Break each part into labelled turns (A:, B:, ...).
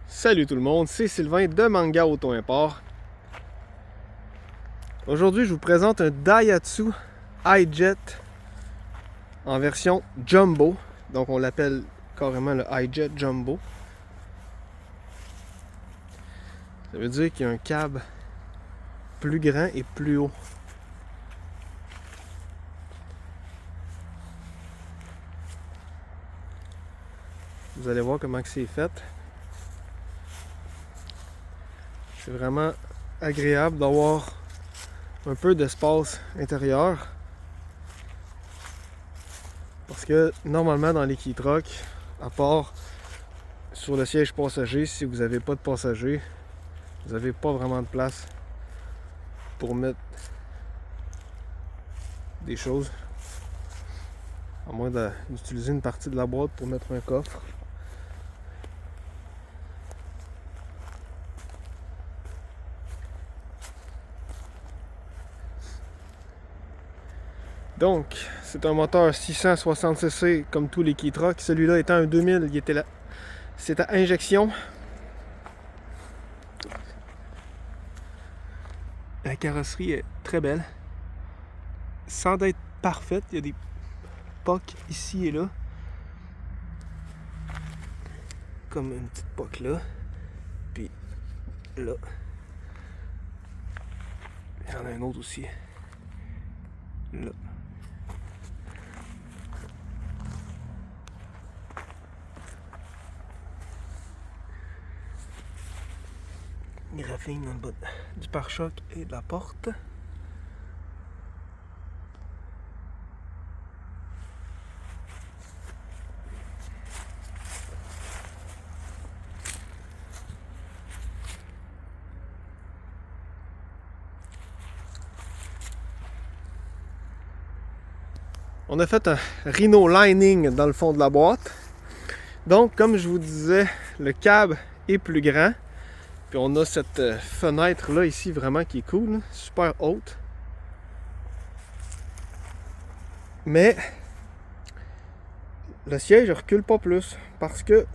A: Salut tout le monde, c'est Sylvain de Manga Auto Import. Aujourd'hui, je vous présente un Daihatsu iJet en version Jumbo. Donc on l'appelle carrément le iJet Jumbo. Ça veut dire qu'il y a un cab plus grand et plus haut. Vous allez voir comment c'est fait. C'est vraiment agréable d'avoir un peu d'espace intérieur. Parce que normalement dans les Keytruck, à part sur le siège passager, si vous n'avez pas de passager, vous n'avez pas vraiment de place pour mettre des choses. À moins d'utiliser une partie de la boîte pour mettre un coffre. Donc, c'est un moteur 660cc comme tous les Keytruck. Celui-là étant un 2000, il était là. C'est à injection. La carrosserie est très belle. Sans être parfaite, il y a des pocs ici et là. Comme une petite poque là. Puis là. Il y en a un autre aussi. Là. Graphing dans le bas du pare-choc et de la porte. On a fait un Rhino Lining dans le fond de la boîte. Donc, comme je vous disais, le cab est plus grand. Puis on a cette fenêtre là ici vraiment qui est cool, super haute. Mais le siège ne recule pas plus parce que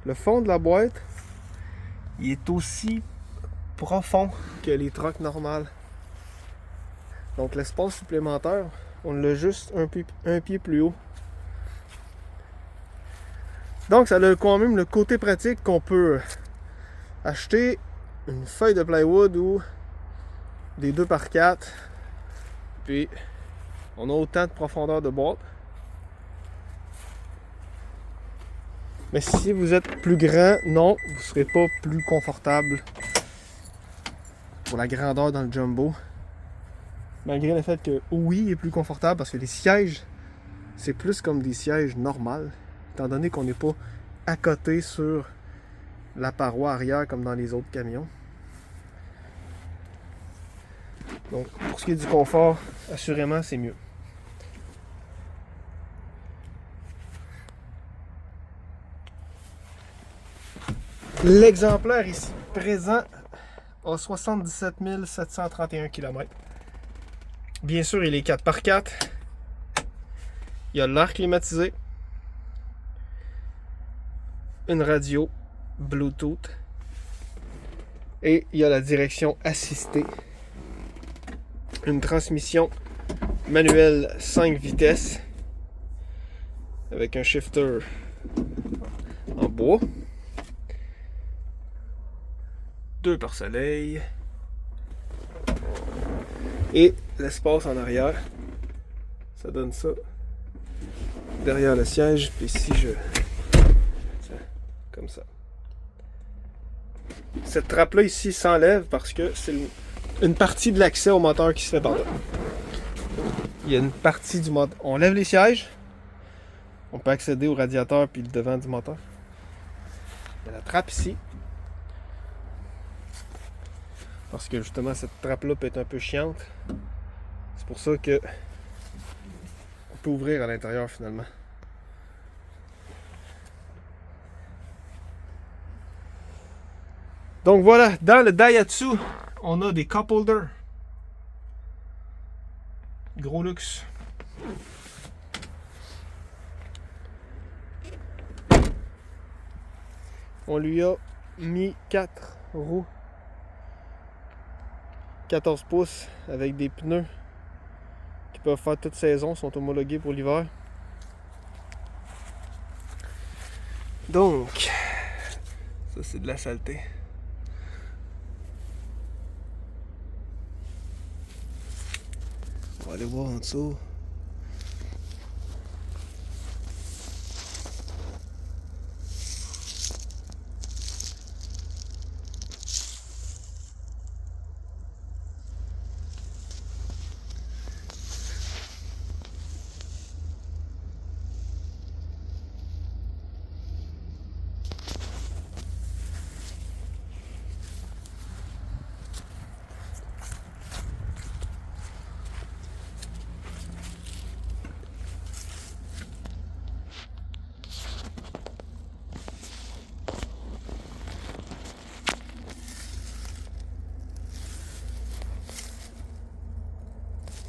A: le fond de la boîte il est aussi profond que les trucks normales. Donc l'espace supplémentaire, on l'a juste un pied plus haut. Donc ça a quand même le côté pratique qu'on peut acheter une feuille de plywood ou des 2x4, puis on a autant de profondeur de boîte. Mais si vous êtes plus grand, non, vous ne serez pas plus confortable pour la grandeur dans le Jumbo. Malgré le fait que oui, il est plus confortable parce que les sièges, c'est plus comme des sièges normaux, étant donné qu'on n'est pas à côté sur la paroi arrière comme dans les autres camions. Donc pour ce qui est du confort, assurément c'est mieux. L'exemplaire ici présent a 77 731 km. Bien sûr, il est 4x4. Il y a l'air climatisé. Une radio Bluetooth. Et il y a la direction assistée. Une transmission manuelle 5 vitesses. Avec un shifter en bois. 2 pare-soleil. Et l'espace en arrière. Ça donne ça. Derrière le siège. Puis si je... comme ça. Cette trappe-là ici s'enlève parce que c'est une partie de l'accès au moteur qui se fait par là. Il y a une partie du moteur. On lève les sièges. On peut accéder au radiateur puis le devant du moteur. Il y a la trappe ici. Parce que justement cette trappe-là peut être un peu chiante. C'est pour ça que on peut ouvrir à l'intérieur finalement. Donc voilà, dans le Daihatsu, on a des cup holders. Gros luxe. On lui a Mi 4 roues. 14 pouces avec des pneus qui peuvent faire toute saison, sont homologués pour l'hiver. Donc, ça c'est de la saleté. On va aller voir en dessous.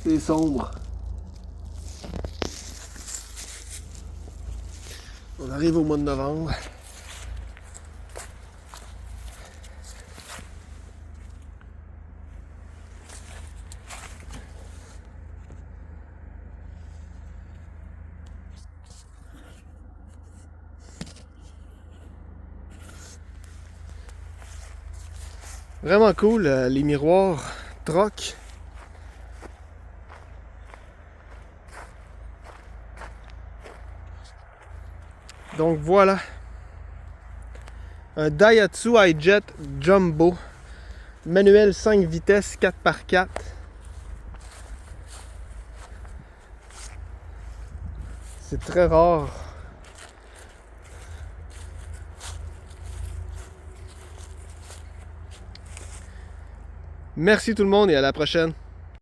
A: C'est sombre. On arrive au mois de novembre. Vraiment cool, les miroirs troc. Donc voilà, un Daihatsu iJet Jumbo, manuel 5 vitesses 4x4. C'est très rare. Merci tout le monde et à la prochaine.